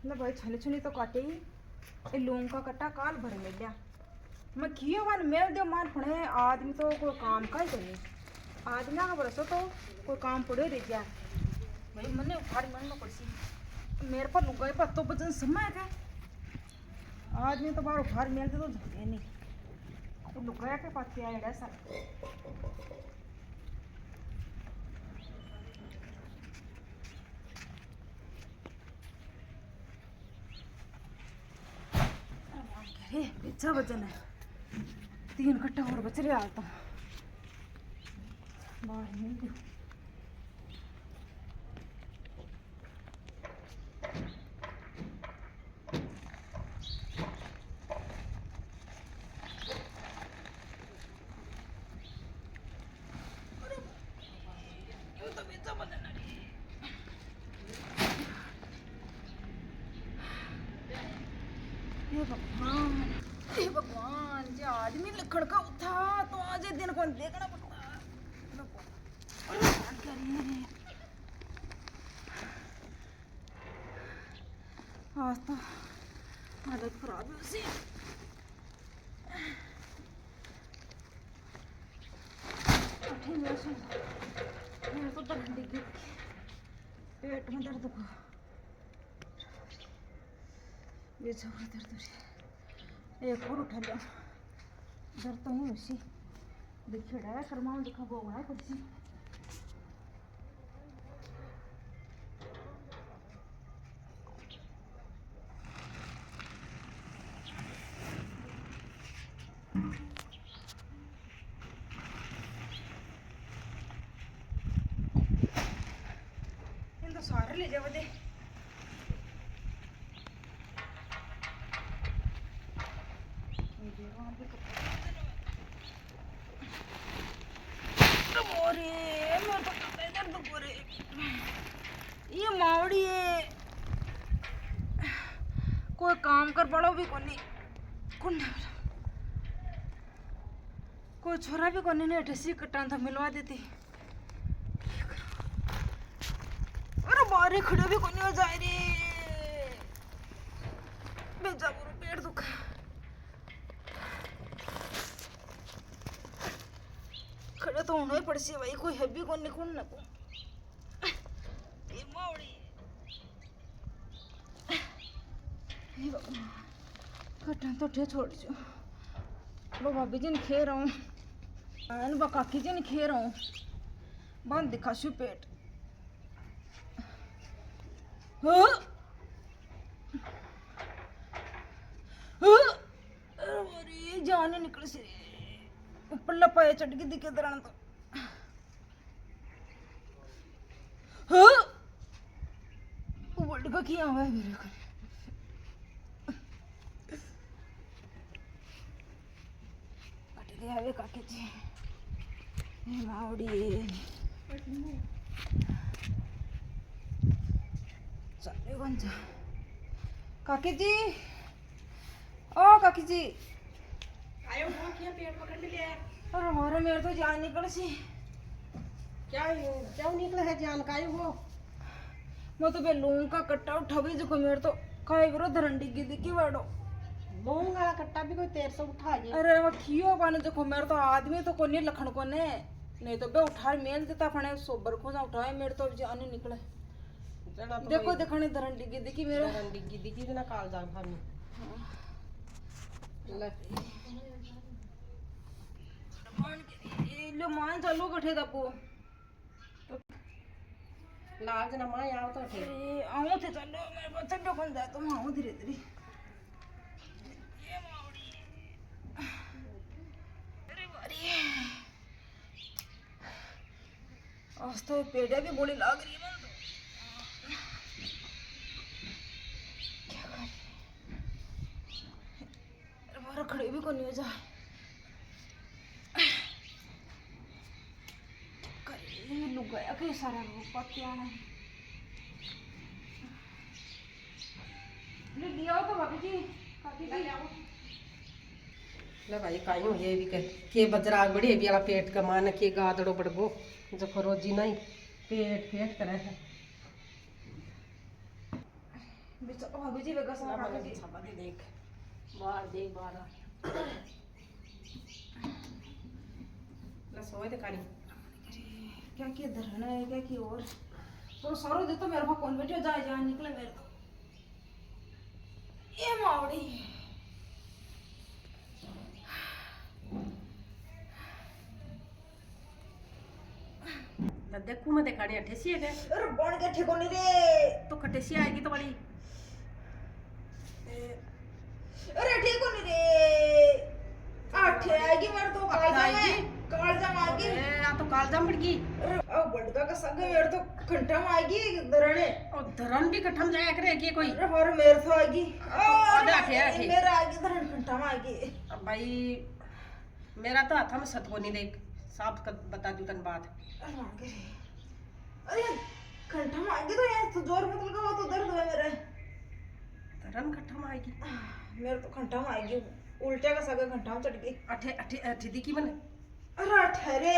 ना भाई छनी छनी तो काटे ही ये लूंग का कट्टा काल भर में लिया मैं कियो वन मेल दे मान पड़े आदमी तो कोई काम का ही करे आदमी का बरसो तो कोई काम पड़े रह गया भाई मने उखाड़ मिलना पड़सी मेरे पर लुगाई पर तो बचन समय का आदमी तो बाहर उखाड़ मिल दे तो झगे नहीं तो लुगाया के पाते आए सर बेचा वजन है 3 कट्टा और बच रहा तो बाहर नहीं दो हे भगवान जे आदमी लखड़ का उठा तो आज दिन को देखना पड़ता आज तो हालत खराब है उसी मेरे तो दर्द दिख पेट में दर्द को बेचारा दर्द एक और उठा लिया दर्द तो ही उसी दिखेड़ा है करमाओ दिखा बोगड़ा कुछ इन तो सारे ले जाओ दे ये मावड़ी है कोई काम कर पड़ो भी कोनी कोई छोरा भी कोनी ने ठसी कटान था मिलवा देती अरे बारे खड़े भी कोनी हो जाए रे बेजा बुरो पेट दुखा खड़े तो होना ही पड़सी भाई कोई है भी कोनी कौन ना को ये मावड़ी कटान तो ठे छोड़ जो लो भाभी जी ने खे रहा हूँ बा काकी जी ने खे रहा हूँ बंद दिखा शु पेट अरे जान निकल सी ऊपर लपाए चढ़ के दिखे दरान तो वर्ल्ड का किया हुआ है मेरे को आवे काके जी मावड़ी चले कौन जा काके जी ओ काकी जी आयो वो क्या पेट पकड़ लिया है अरे हमारे मेरे तो जान निकल सी क्या क्यों निकला है जान का वो मैं तो बे लूंग का कट्टा उठा भी जो मेरे तो खाए बरो धरंडी की दिखी वाड़ो लौंग वाला कट्टा भी कोई 1300 उठा गया अरे वो खियो पाने देखो मेरे तो आदमी तो कोनी लखन को ने नहीं तो बे उठा मेल देता फने सोबर को जा उठाए मेरे तो जान निकले जड़ा तो देखो देखने धरन डिगी दिखी मेरे डिग्गी दिखी ना काल जा भानी ले लो मान चलो कठे दपो लाज ना मां आओ तो थे अरे आओ थे चलो मेरे बच्चे डोकन जा तुम आओ धीरे धीरे आज तो पेड़ा भी बोली लाग रही है मन क्या करे बाहर खड़े भी को नहीं हो जाए करे लुक गया कई सारा पत्ते आना ले लिया तो भाभी जी काकी जी ले भाई कायो ये भी के बजराग बड़ी भी वाला पेट का मान के गादड़ो बड़गो जो रोजी नहीं पेट पेट करे है बिच भाभी जी वेगा सारा बाहर के देख बाहर सोए ते कानी क्या क्या धरना है क्या की और तो सारो दे तो मेरे को कौन बैठे जा जा निकले मेरे तो ये मावड़ी देखू मैं देखा नहीं अठेसी है अरे बन के ठिकाने रे तो खटेसी आएगी तो बड़ी अरे ठीक होनी रे आठे आएगी मेरे तो कालजा में आएगी आ तो कालजा मड़ गई अरे अब बड़का का संग मेरे तो घंटा में आएगी दरने और धरन भी कठम जाया करे कि कोई अरे और मेरे तो आएगी अरे आठे मेरा आएगी दरन घंटा में आएगी अब भाई मेरा तो हाथ में सत को नहीं देख साफ बता दूं तन बात अरे घंटा में आएगी तो यार तो जोर मत लगाओ तो दर्द है मेरे धरन कठम आएगी मेरे तो घंटा में आएगी उल्टे का सगा घंटा में चढ़ गई अठे अठे अठे दी की बने अरे ठहरे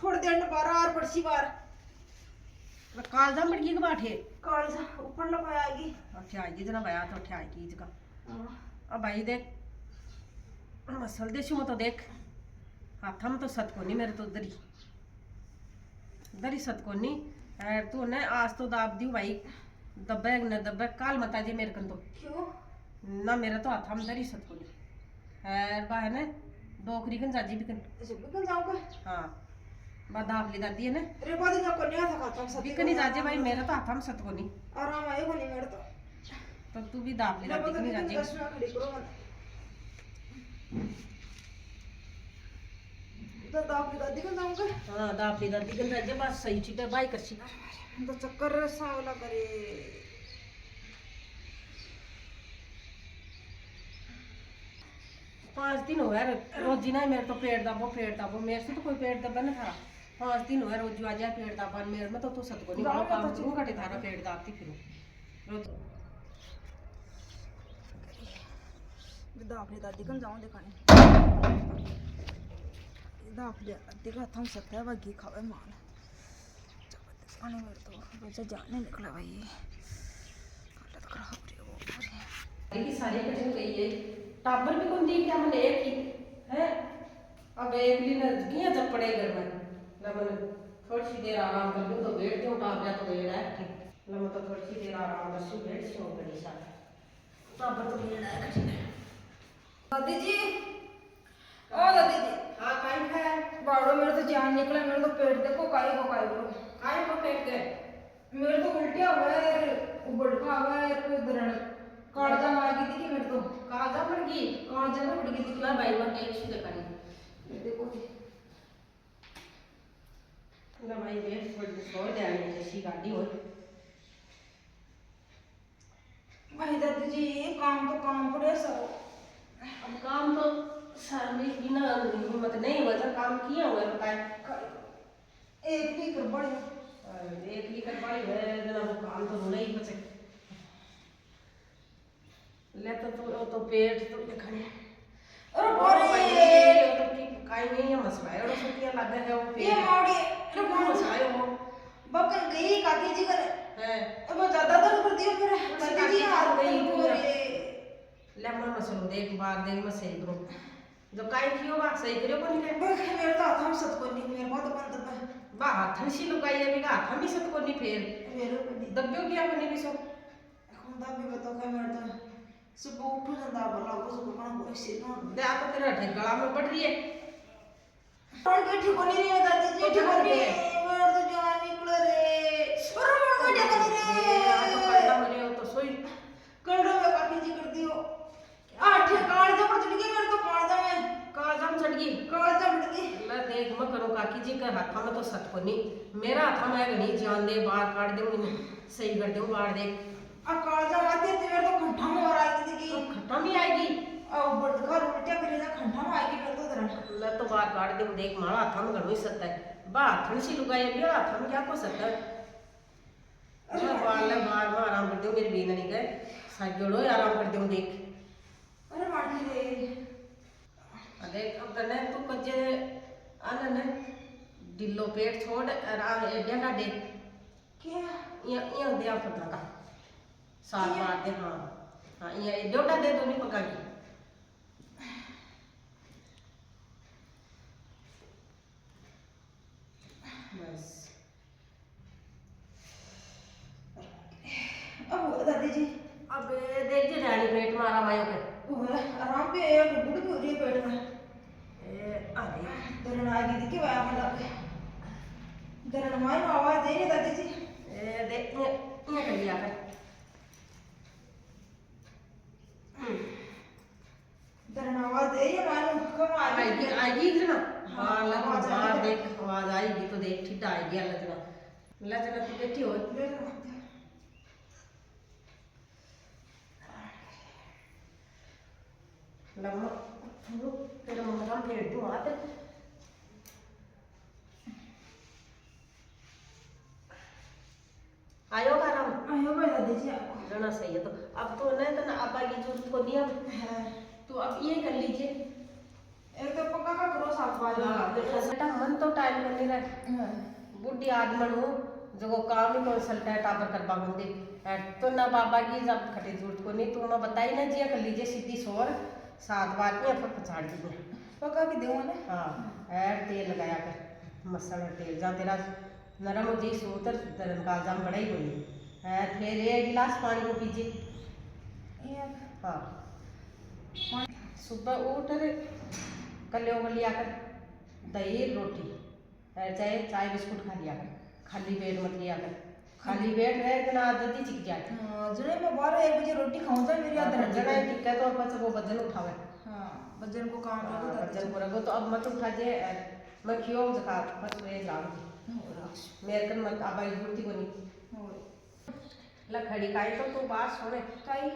थोड़ी देर में 12 और पड़सी बार कालजा मड़ गई के बाठे कालजा ऊपर ना पाया आएगी अठे आएगी जना भया तो अठे आएगी इसका अब भाई देख मसल देशु में तो देख हाथा में तो सत को नहीं मेरे तो दरी सत को नहीं तू ने आज तो दाब दी भाई दब्बे न दब्बे काल मता जे मेरे कन तो क्यों ना मेरा तो हाथा में दरी सत को नहीं बा है ने डोकरी कन जाजी भी कन बिकन जाऊंगा हाँ बा दाब ली दादी है ने रे बादी ना कोन्या था खाता सब बिकनी जाजे भाई मेरा तो हाथा में सत को नहीं आराम आए कोनी मेरे तो तू भी दाब ली दादी कनी जाजे कसना खड़ी करो मन तो दादी दादी को जाऊंगा हाँ दाब ली दादी कन जाजे बस सही ठीक है बाई करसी तो चक्कर सावला करे 5 दिन हो गए रोजी ना मेरे तो पेट दबो मेरे से तो कोई पेट दबा ना था 5 दिन हो गए रोज आ जाए पेट दबा मेरे में तो सत को नहीं वाला काम करूं घटे थारा पेट दाबती फिरूं रोज दादी दादी कन जाऊं दिखाने दादी दादी का हम सत्या बागी खावे माल आने मेरे तो रोजा जाने निकला भाई हालत खराब रे वो की सारी कठिन गई है टाबर भी कौन दी क्या मैंने एक ही है अब एक दिन किया जब पड़े घर में लमन थोड़ी सी देर आराम कर लूं तो बैठ जाऊं टाप जा तो बैठ है लमन तो थोड़ी सी देर आराम कर लूं बैठ जाऊं बड़ी सा टाबर तो बैठ है कठिन दादी जी ओ दादी जी हां काई है बाड़ो मेरे तो जान निकला मेरे तो पेट देखो काई को काई को पेट गए मेरे तो उल्टिया हुआ है उबड़का हुआ है कोई दरण कालजा मार गई थी कि मेरे तो कालजा मर गई कालजा में पड़ गई थी ना भाई मैं एक सी देखा देखो ना भाई ये थोड़ी सो जाने जैसी गाड़ी हो भाई दादी जी काम तो काम पड़े सब अब काम तो सर में बिना हिम्मत नहीं हुआ था काम किया हुआ है बताए एक भी कर बड़ी एक लीटर पानी है जना वो काम तो होना ही बचे ले तो पेट तो खड़े अरे बोरे तो की काई नहीं है मसला है और सुतिया लगा है वो ये मोड़ी अरे कौन मसला है वो बकन गई काकी जी करे है अब ज्यादा दर्द कर दियो फिर काकी जी हाथ गई पूरे ले मैं मसलो देख बार देख मैं सही करूं जब काई कियो बा सही करियो कोनी के मेरे तो हाथ में सत को नहीं मेरे बहुत बंद है बा हाथन सी लुगाई है बिगा हाथ में सत कोनी फेर मेरे को नहीं दब्यो क्या बने भी सो खुदा भी बताओ क्या मेरे तो सुबह उठ जाता भला वो सुबह काम को ऐसे ना दे आ तो तेरा ढे गला में पड़ रही है और के ठिकाने नहीं है दादी जी ठिकाने मेरे तो जान निकल रे और मोड़ के ठिकाने रे आ तो पड़ना मरे हो तो सोई कलड़ो में काकी जी कर दियो आठ कालजा पर चढ़ गई मेरे तो कालजा में कालजा में चढ़ गई कालजा बढ़ गई मैं देख मैं करूं काकी जी के हाथ में तो सत को नहीं मेरा हाथ में घनी जान दे बाहर काट दे मुझे सही कर दे बाहर देख आ कालजा आते थे मेरे तो घंटा में और आएगी थी तो खत्म ही आएगी और बड़का उल्टा करे ना घंटा में आएगी मेरे तो दरन मैं तो बाहर काट दे देख मारा हाथ में घणो ही सकता है बाहर थन सी लुगाई भी हाथ में क्या को सकता है मैं बार में आराम कर दे मेरी बीन नहीं गए साइडो आराम कर दे देख अरे माटी रे देख अब करने तू कजे आने ढिल्लो पेट छोड़ एडिया का देख क्या ये दे पता का सात बार दे। हाँ हाँ, ये जोटा दे दो नहीं पका की। बस अब दादी जी अब देख जे जानी पेट में आराम आयो के। आराम पे एक गुड़ भी हो रही है पेट में। अरे दर्द आ गई थी कि वह मतलब दर्द माई में आवाज दे रही दादी जी। देख ये कर लिया कर। दर्द आवाज दे रही है मानो कब आ आएगी गई। आएगी ना। हाँ, हाँ लग आवाज बाहर आएगी। देख आवाज आएगी तो देख ठीक आएगी। लजना लजना तू बैठी हो। लम्मा तेरा मम्मा भेड़ दूँ हाथ। आयो का आराम आयो भाई दादी जी आपको। रहना सही है। तो अब तो नहीं तो ना अब की जरूरत को नहीं अब। है तो अब ये कर लीजिए। एक तो पक्का का करो साफ वाली। बेटा मन तो टाइम करने रहे बुढ़ी आदमन हो जो काम ही कौन सलटा है टाबर करवा बंदे तो ना बाबा की जब खटे जरूरत को नहीं। तो मैं बताई ना जी कर लीजिए सीधी सोर 7 बार की अपन पछाड़ दीजिए। पक्का की देव ना। हाँ ऐड तेल लगाया कर मसल तेल जहाँ तेरा नरम हो जी सूतर दरन का जाम बड़ा ही होगी। फिर 1 गिलास पानी को पीजिए। हाँ सुबह उठ कल्ले लिया कर दही रोटी चाहे चाय बिस्कुट खा लिया कर। खाली पेट मत लिया कर। खाली पेट रहे इतना आदत ही चिक जाए। जने मैं 12-1 बजे रोटी खाऊं तो मेरी आदत जड़ा टिक्का तो अपन को वजन उठावे। हाँ वजन को काम रखो वजन को रखो तो अब मत उठा जे मैं खियो जका बस वे लाग मेरे कन मत आबाई जुड़ती को नहीं लखड़ी काई तो तू बात सुने काई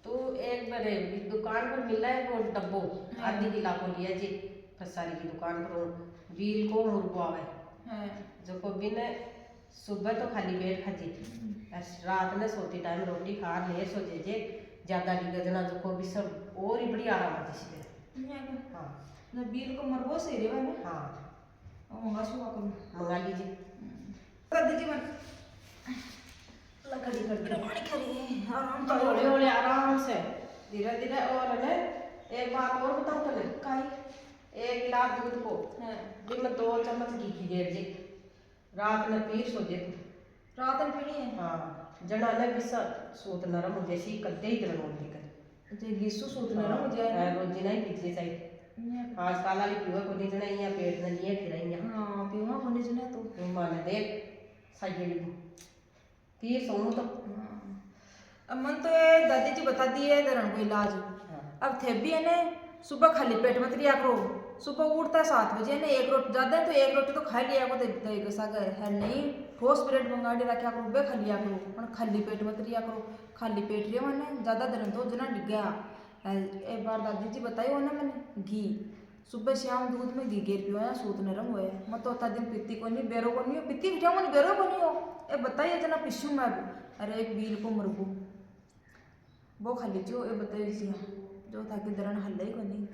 तू एक बार दुकान पर मिला है वो डब्बो आधी किला को लिया जी फसारी की दुकान पर बील को मुर्गो आवे जो को बिन सुबह तो खाली पेट खाजी रात में सोती टाइम रोटी खा ले सो जे ज्यादा की गजना जो को भी सब और ही बड़ी आराम आती सी। हाँ ना बील को मरबो से रे वाले। हाँ और मंगा सो का करूं मंगा लीजिए। कर दीजिए मन लकड़ी कर दे पानी करिए आराम तो हौले हौले आराम से धीरे धीरे। और है एक बात और बताऊं तने काई 1 गिलास दूध को है दिन में 2 चम्मच घी की देर जी रात में पीर सो जे तू। रात में पीनी है। हाँ जना ने बिसा सूत नरम हो जैसी कद्दे ही तरह होती कर जे गिसु सूत नरम हो जाए रोज नहीं पीछे चाहिए। आज काला ली पीवा को नहीं जना यहाँ पेट में नहीं है फिर यहाँ। हाँ पीवा कोनी जने तो तुम माने देख सही पीर सोऊं तो। अब मन तो ये दादी जी बता दिए दरन को इलाज। अब थे भी है ने सुबह खाली पेट मत लिया करो। सुबह उठता 7 बजे ने 1 रोटी ज्यादा तो 1 रोटी तो खा लिया को दही के साग है नहीं ठोस ब्रेड मंगाड़े रखा करो बे खा लिया करो पर खाली पेट मत लिया करो। खाली पेट रे मैंने ज्यादा दरन तो जना डिग गया। एक बार दादी जी बताई हो ना मैंने घी सुबह शाम दूध में घी गेर पियो सूत नरम हुए मत तो दिन पीती को नहीं बेरो को नहीं हो पीती बिठा मन बेरो को नहीं हो। ए बताइए जना पिशू मैं अरे एक बील को मरबू वो खाली जो ये बताइए जो ताकि दरन हल्ला ही को नहीं।